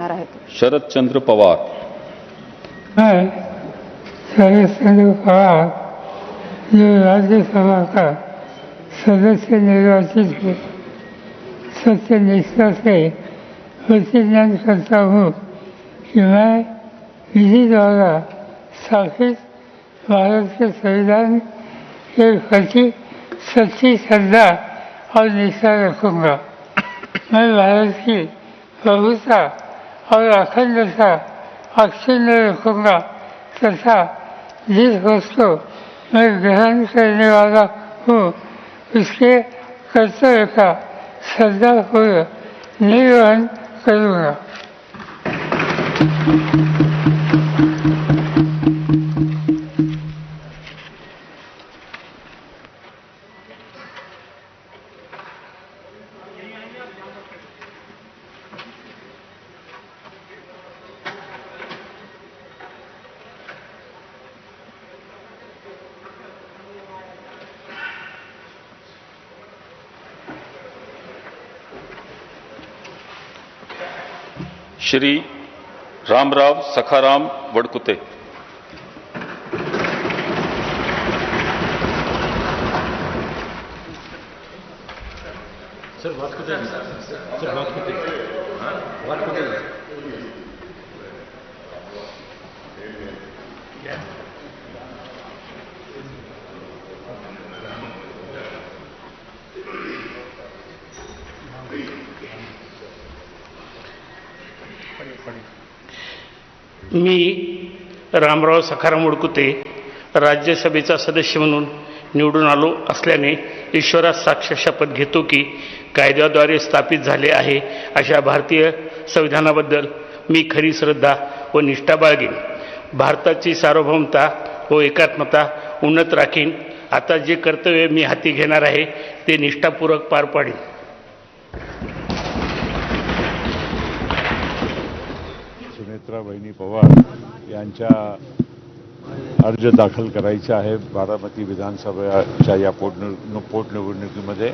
शरदचंद्र पवार। मैं शरदचंद्र पवार जो राज्यसभा का सदस्य निर्वाचित हुए सत्य निष्ठा से प्रतिज्ञान करता हूँ कि मैं विधि द्वारा स्थापित भारत के संविधान के प्रति सच्ची श्रद्धा और निष्ठा रखूँगा। मैं भारत की प्रभुता और अखंडता अक्षुण्ण रखूँगा तथा जिस वस्तु मैं ग्रहण करने वाला हूँ उसके कर्तव्य का श्रद्धापूर्वक निर्वहन करूँगा। श्री रामराव सखाराम वडकुते। सर वाटकुते सर वाटकुते वाटकुते मी रामराव सखाराम वडकुते राज्यसभेचा सदस्य म्हणून निवडून आलो असल्याने ईश्वरात साक्ष शपथ घेतो की कायद्याद्वारे स्थापित झाले आहे अशा भारतीय संविधानाबद्दल मी खरी श्रद्धा व निष्ठा बाळगेन। भारताची सार्वभौमता व एकात्मता उन्नत राखीन। आता जे कर्तव्य मी हाती घेणार आहे ते निष्ठापूर्वक पार पाडीन। सुनेत्रा बहिणी पवार यांच्या अर्ज दाखल करायचा आहे बारामती विधानसभेच्या या पोटनिवडणुकीमध्ये।